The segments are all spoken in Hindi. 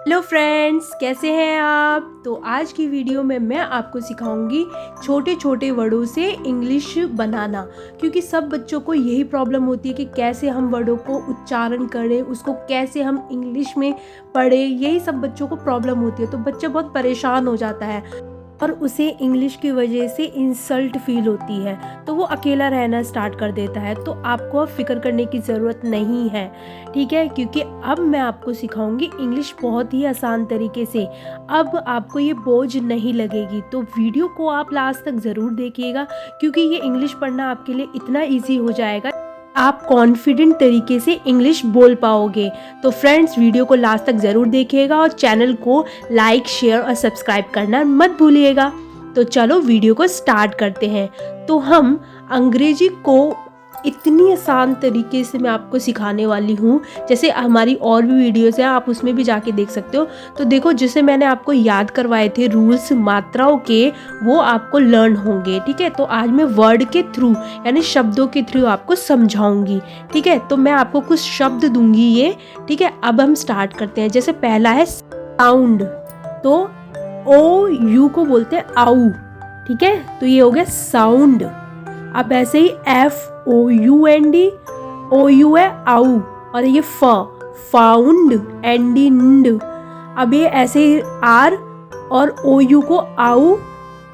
हेलो फ्रेंड्स, कैसे हैं आप। तो आज की वीडियो में मैं आपको सिखाऊंगी छोटे छोटे वर्डों से इंग्लिश बनाना, क्योंकि सब बच्चों को यही प्रॉब्लम होती है कि कैसे हम वर्डों को उच्चारण करें, उसको कैसे हम इंग्लिश में पढ़ें। यही सब बच्चों को प्रॉब्लम होती है, तो बच्चा बहुत परेशान हो जाता है और उसे इंग्लिश की वजह से इंसल्ट फील होती है, तो वो अकेला रहना स्टार्ट कर देता है। तो आपको अब फिक्र करने की ज़रूरत नहीं है, ठीक है, क्योंकि अब मैं आपको सिखाऊंगी इंग्लिश बहुत ही आसान तरीके से। अब आपको ये बोझ नहीं लगेगी, तो वीडियो को आप लास्ट तक ज़रूर देखिएगा, क्योंकि ये इंग्लिश पढ़ना आपके लिए इतना ईजी हो जाएगा, आप कॉन्फिडेंट तरीके से इंग्लिश बोल पाओगे। तो फ्रेंड्स, वीडियो को लास्ट तक ज़रूर देखिएगा और चैनल को लाइक, शेयर और सब्सक्राइब करना मत भूलिएगा। तो चलो वीडियो को स्टार्ट करते हैं। तो हम अंग्रेजी को इतनी आसान तरीके से मैं आपको सिखाने वाली हूँ, जैसे हमारी और भी वीडियोस हैं, आप उसमें भी जाके देख सकते हो। तो देखो, जिसे मैंने आपको याद करवाए थे रूल्स मात्राओं के, वो आपको लर्न होंगे, ठीक है। तो आज मैं वर्ड के थ्रू यानी शब्दों के थ्रू आपको समझाऊंगी, ठीक है। तो मैं आपको कुछ शब्द दूंगी ये, ठीक है। अब हम स्टार्ट करते हैं। जैसे पहला है साउंड, तो ओ यू को बोलते हैं आऊ, ठीक है। तो ये हो गया साउंड। अब ऐसे ही FOUND, OU है आऊ, और ये फाउंड, एंड। अब ये ऐसे ही R और OU को आऊ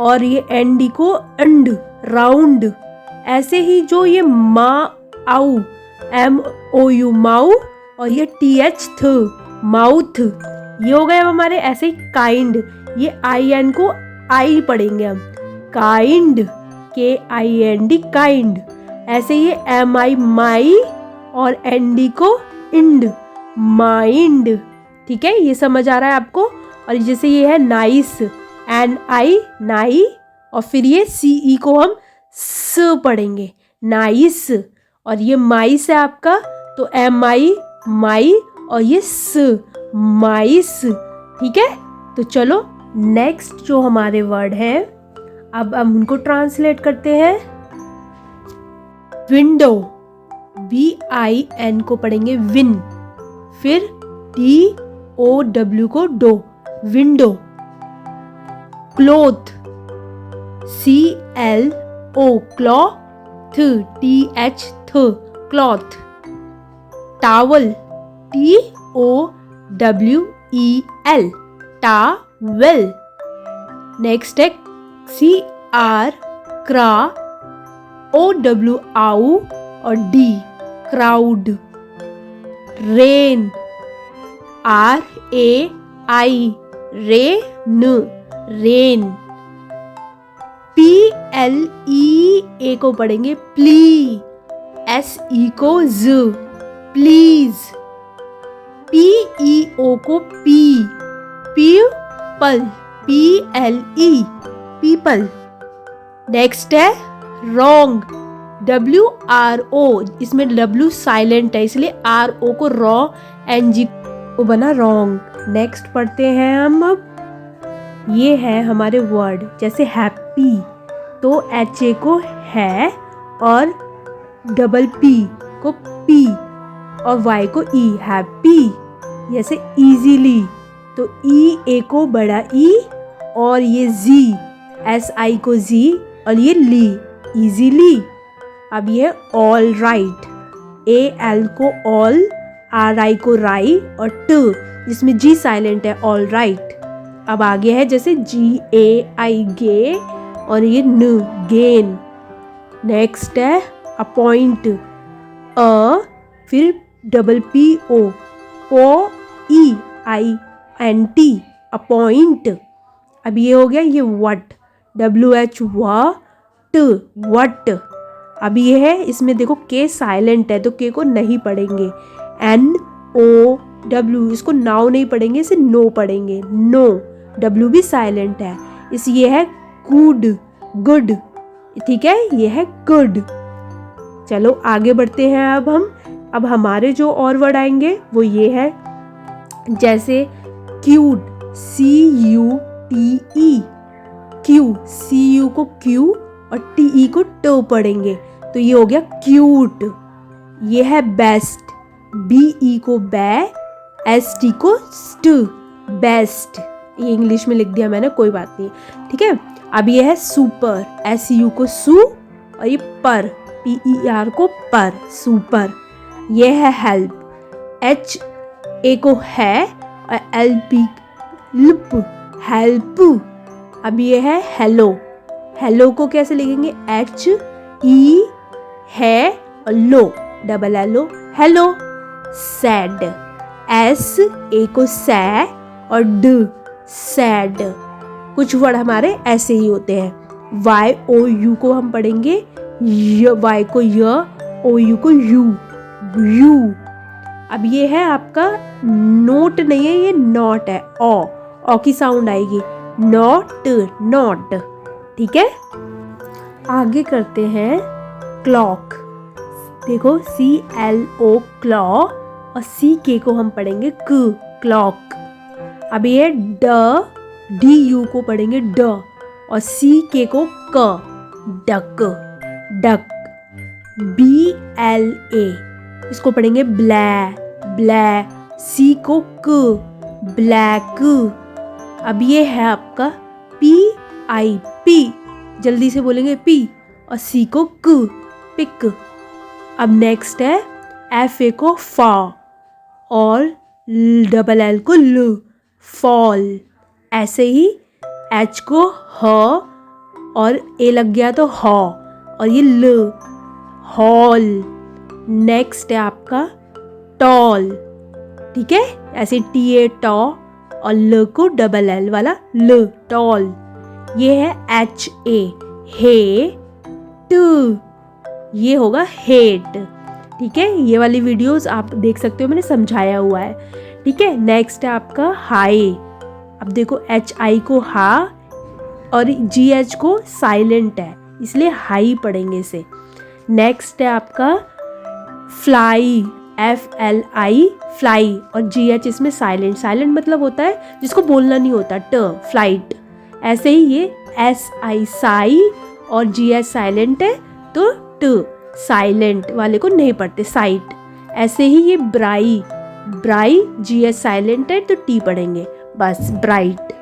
और ये ND को अंड, राउंड। ऐसे ही जो ये आऊ, MOU माऊ, और ये TH माउथ, ये हो गए अब हमारे। ऐसे ही काइंड, ये IN को आई पढ़ेंगे हम, काइंड, KIND काइंड। ऐसे ये MI माई और ND को इंड, माइंड, ठीक है। ये समझ आ रहा है आपको। और जैसे ये है नाइस, NI नाई, और फिर ये CE को हम स पढ़ेंगे, नाइस। और ये माइस है आपका, तो MI माई और ये स, माइस, ठीक है। तो चलो नेक्स्ट जो हमारे वर्ड है, अब हम उनको ट्रांसलेट करते हैं। विंडो, VIN को पढ़ेंगे विन, फिर DOW को डो, window. Cloth, CLO cloth, TH cloth. Towel, TOWEL towel. Next है CR क्रा, OW आऊ और D crowd. Rain, RAI rain, rain. PLEA को पढ़ेंगे प्ली, SE को Z, प्लीज। PEO को पी, पीपल, PLE पीपल। नेक्स्ट है रॉन्ग, WRO, इसमें W साइलेंट है इसलिए RO को रॉ, NG को बना रॉन्ग। नेक्स्ट पढ़ते हैं हम। अब ये है हमारे वर्ड, जैसे हैप्पी, तो HA को है और P को पी और Y को E, हैप्पी। जैसे इजीली, तो EA को बड़ा E और ये Z, SI को Z और ये ली, इजीली। अब ये ऑल राइट, AL को ऑल, RI को राई और ट, जिसमें G साइलेंट है, ऑल राइट। अब आगे है जैसे GAI गे और ये न, गेन। नेक्स्ट है अपॉइंट, फिर PPO, POEINT अपॉइंट। अब ये हो गया ये वट, WH वट। अब ये है, इसमें देखो K साइलेंट है तो K को नहीं पढ़ेंगे, NOW, इसको नाउ नहीं पढ़ेंगे, इसे नो पढ़ेंगे, नो। W भी साइलेंट है, इस ये है गुड, गुड, ठीक है, ये है गुड। चलो आगे बढ़ते हैं। अब हमारे जो और वर्ड आएंगे वो ये है, जैसे क्यूट, CUTE, क्यू, CU को क्यू और TE को ट पढ़ेंगे, तो ये हो गया क्यूट। ये है बेस्ट, BE को बै, ST को स्ट, बेस्ट, ये इंग्लिश में लिख दिया मैंने, कोई बात नहीं, ठीक है। अब ये है सुपर, SU को सू और ये पर, PER को पर, सुपर। ये है हेल्प, HA को है और LP लिप, हेल्प। अब ये है हेलो, हेलो को कैसे लिखेंगे, HE है और लो, double LO, hello. Sad, SA को सै और ड, सैड। कुछ वर्ड हमारे ऐसे ही होते हैं। YOU को हम पढ़ेंगे Y को य, OU को यू, यू। अब ये है आपका नोट नहीं है, ये नॉट है, ओ की साउंड आएगी, नॉट, नॉट, ठीक है। आगे करते हैं क्लॉक, देखो CLO क्लॉ और CK को हम पढ़ेंगे क, क्लॉक। अब ये DU को पढ़ेंगे ड और CK को क, डक, डक। BLA इसको पढ़ेंगे ब्लै, ब्लै, C को क, ब्लैक। अब ये है आपका PIP, जल्दी से बोलेंगे P और C को क, पिक। अब नेक्स्ट है FA को फा और डबल L को ल, फॉल। ऐसे ही H को ह और A लग गया तो ह और ये ल, हॉल। नेक्स्ट है आपका टॉल, ठीक है, ऐसे TA टॉ और ल को डबल L वाला ल, टॉल। ये है HA हे, ट, ये होगा हेट, ठीक है। ये वाली वीडियोस आप देख सकते हो, मैंने समझाया हुआ है, ठीक है। नेक्स्ट है आपका हाई, अब देखो HI को हा और GH को साइलेंट है, इसलिए हाई पढ़ेंगे इसे। नेक्स्ट है आपका फ्लाई, FLI, फ्लाई और GH इसमें साइलेंट, साइलेंट मतलब होता है जिसको बोलना नहीं होता, ट, फ्लाइट। ऐसे ही ये SI साई और GH साइलेंट है तो ट, साइलेंट वाले को नहीं पढ़ते, साइट। ऐसे ही ये ब्राई, ब्राई GH साइलेंट है तो T पढ़ेंगे, बस ब्राइट।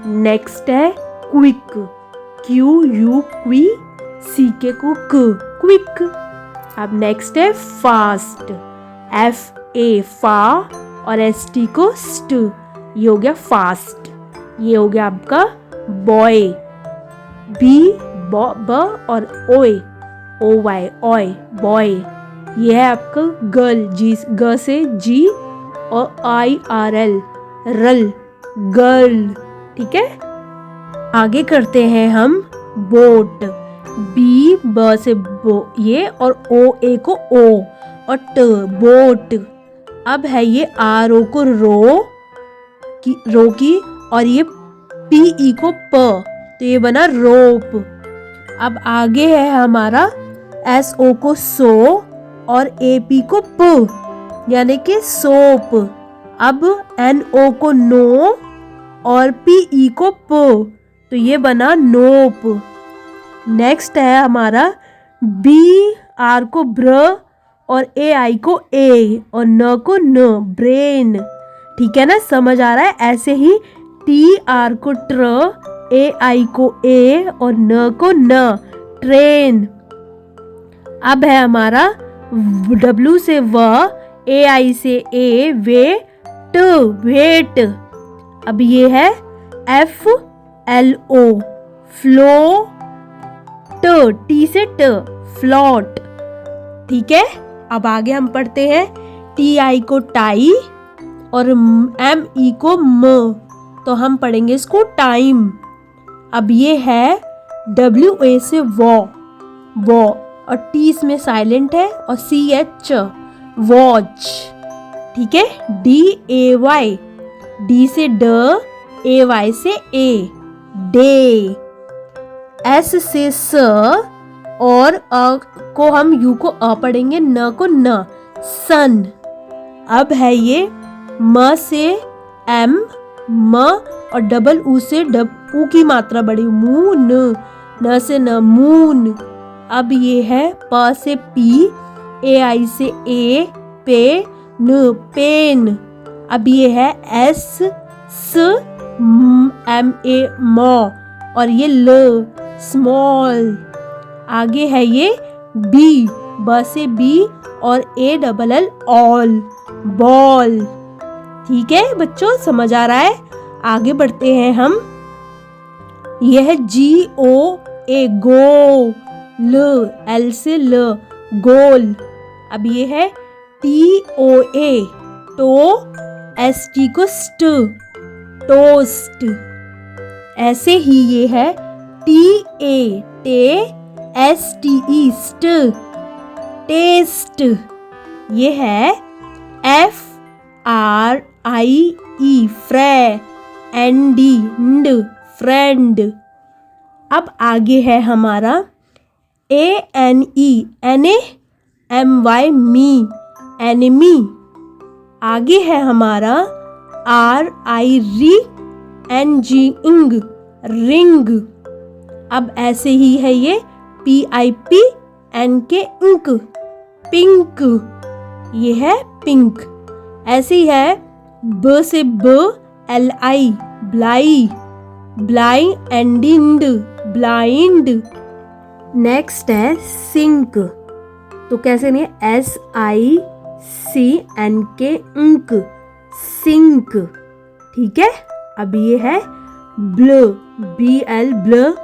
नेक्स्ट है क्विक, QU क्वी, CK को क, क्विक। अब नेक्स्ट है फास्ट, FA फा और ST को स्ट, ये हो गया फास्ट। ये हो गया आपका बॉय, B ब और OY, OY, बॉय। ये है आपका गर्ल, G, ग से G और IRL, रल, गर्ल, ठीक है। आगे करते हैं हम बोट, B ब से बो ये और OA को O और ट, बोट। अब है ये RO को रो की और ये PE को प, तो ये बना रोप। अब आगे है हमारा SO को सो और AP को प, यानी कि सोप। अब NO को नो और PE को प, तो ये बना नोप। नेक्स्ट है हमारा BR को ब्र और AI को ए और न को न, ब्रेन, ठीक है ना, समझ आ रहा है। ऐसे ही TR को ट्र, AI को ए और न को न, ट्रेन। अब है हमारा W से व, AI से ए, वे, ट, वेट। अब ये है FLO, फ्लो, T से ट, फ्लॉट, ठीक है। अब आगे हम पढ़ते हैं TI को टाई और ME को म, तो हम पढ़ेंगे इसको टाइम। अब ये है WA से वो और T इसमें साइलेंट है और CH, वॉच, ठीक है। DAY, D से ड, AY से ए, डे। S से स और अ को हम यू को अ पढ़ेंगे, न को न, सन। अब है ये म से M, म और डबल ऊ से ऊ की मात्रा बड़ी, मून, न से न, मून। अब ये है प से पी, AI से ए, पे, न, पेन। अब ये है MA मॉ, और ये ल स्मॉल। आगे है ये बी, ब से बी और ALL ऑल, बॉल। ठीक है बच्चों, समझ आ रहा है? आगे बढ़ते हैं हम। यह है GOA गो, L से ल गोल। अब ये है TOA टो, ST को स्ट, टोस्ट। ऐसे ही ये है TA टे, STE स्ट, टेस्ट। ये है FRIE फ्रे, ND nd, फ्रेंड। अब आगे है हमारा ANE NAMY मी, एनिमी। आगे है हमारा RING इंग, रिंग। अब ऐसे ही है ये PIPNK इंक, पिंक। ये है पिंक। ऐसे ही है ब से ब LI ब्लाई, ब्लाइंड, ब्लाइंड। नेक्स्ट है सिंक, तो कैसे नहीं, SICNK इंक, सिंक। ठीक है। अब ये है ब्ल, BL ब्ल,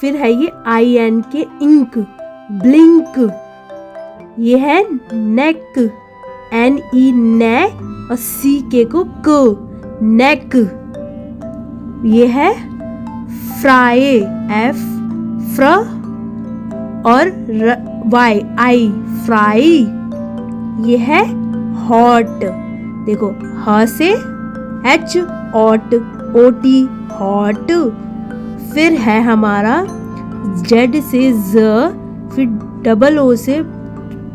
फिर है ये INK इंक, ब्लिंक। ये है नेक, NE ने और CK को क, नेक। ये है फ्राई, F फ्र और Y आई, फ्राई। ये है हॉट, देखो ह से H ऑट, OT हॉट। फिर है हमारा Z से Z, फिर डबल O से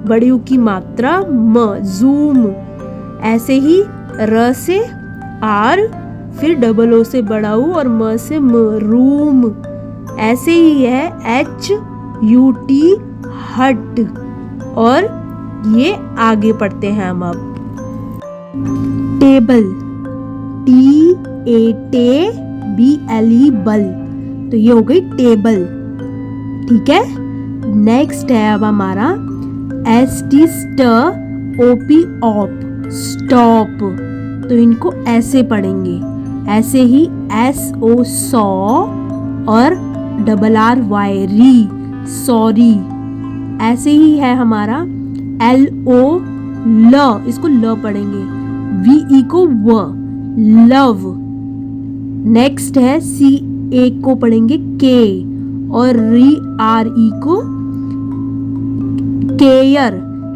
बड़ी U की मात्रा म, जूम। ऐसे ही र से R, फिर डबल O से बड़ा U और म से म, रूम। ऐसे ही है HUT हट। और ये आगे पढ़ते हैं हम अब। टेबल, TATBLE बल, तो ये हो गई टेबल। ठीक है। नेक्स्ट है अब हमारा ST स्ट, OP ऑप, स्टॉप। तो इनको ऐसे पढ़ेंगे, ऐसे ही SO सॉ और RRY री, सॉरी। ऐसे ही है हमारा LO ल, इसको ल पढ़ेंगे, VE को व, लव। नेक्स्ट है CA को पढ़ेंगे K और RE को केयर,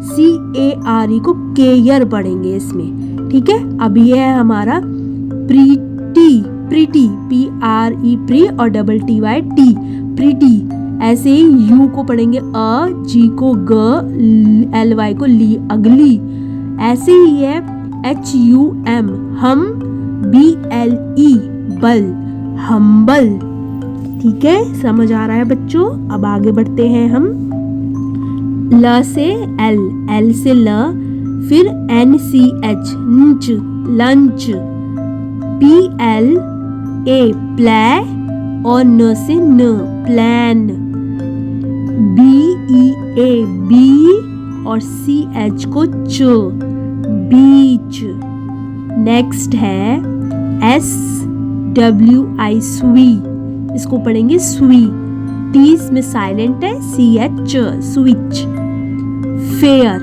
CARE को केयर पढ़ेंगे इसमें। ठीक है। अब ये है हमारा प्रीटी, प्रीटी PRE प्री और TTY टी, प्रीटी। ऐसे ही U को पढ़ेंगे G को ग, LY को ली, अगली। ऐसे ही है HUM हम, BLE बल, हम्बल। ठीक है, समझ आ रहा है बच्चों? अब आगे बढ़ते हैं हम। ल से L, L से ल, फिर NCH ंच, लंच। PLA प्ले और न से न, प्लान। BEA बी और CH को च, बीच। नेक्स्ट है SWI स्वी, इसको पढ़ेंगे स्वी। T इसमें साइलेंट है, CH स्विच। फेयर,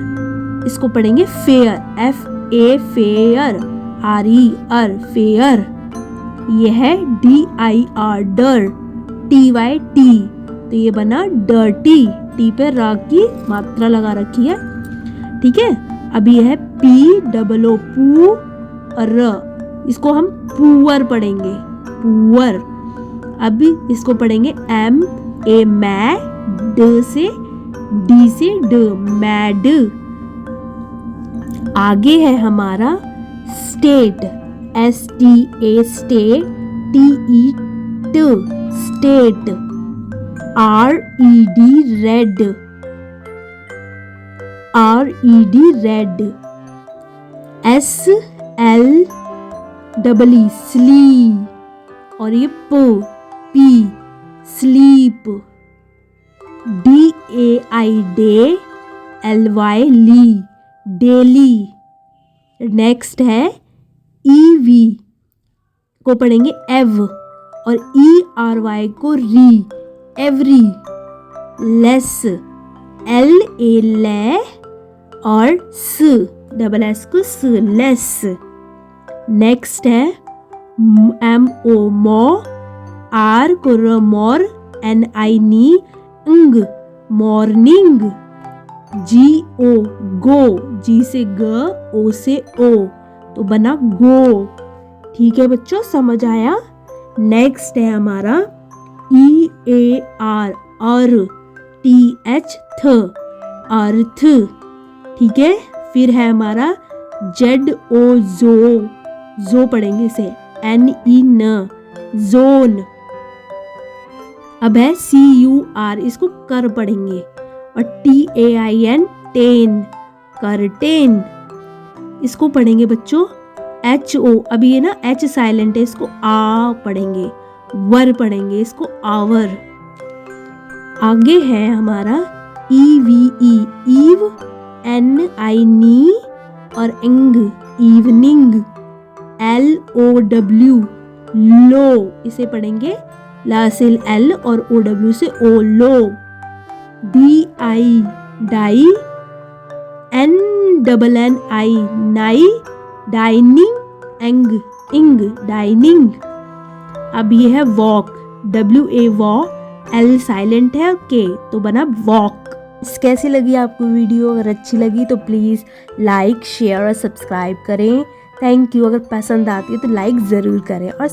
इसको पढ़ेंगे फेयर, FA फेयर, RE अर, फेयर। यह है DIR डर, TY टी, तो ये बना डर्टी, टी पे र की मात्रा लगा रखी है। ठीक है। अब ये है POO पू और र, इसको हम पुअर पढ़ेंगे, पुअर। अब इसको पढ़ेंगे MA मै, ड से D से ड, मैड। आगे है हमारा स्टेट, STA स्टेट, TE ट, state. RED red, RED red. SLE double E स्ली, और ये P sleep, DAI day, LY ली डेली। नेक्स्ट है EV को पढ़ेंगे एव, और ERY को री एवरी। लेस LA ले, और डबल S को लेस। नेक्स्ट है MO मो, R को मोर, NI नी इंग मॉर्निंग। GO गो, G से ग, O से ओ, तो बना गो। ठीक है बच्चों, समझ आया। नेक्स्ट है हमारा EAR और TH थ अर्थ। ठीक है, फिर है हमारा ZO जो पढ़ेंगे इसे, NE न जोन। अब है CUR, इसको कर पढ़ेंगे, और TAIN टेन कर्टेन। इसको पढ़ेंगे बच्चों HO, अभी ये ना H साइलेंट है, इसको आ पढ़ेंगे। वर पढ़ेंगे इसको आवर। आगे है हमारा EVE ईव, NI नी, और इंग इवनिंग। LOW लो, इसे पढ़ेंगे ला से L और OW से ओ लो। DI डाई, NNNI नाई, डाइनिंग इंग डाइनिंग। अब ये है walk, WA Waugh, L silent है, K तो बना वॉक। कैसी लगी आपको वीडियो? अगर अच्छी लगी तो प्लीज़ लाइक शेयर और सब्सक्राइब करें। Thank you. अगर पसंद आती है तो लाइक ज़रूर करें और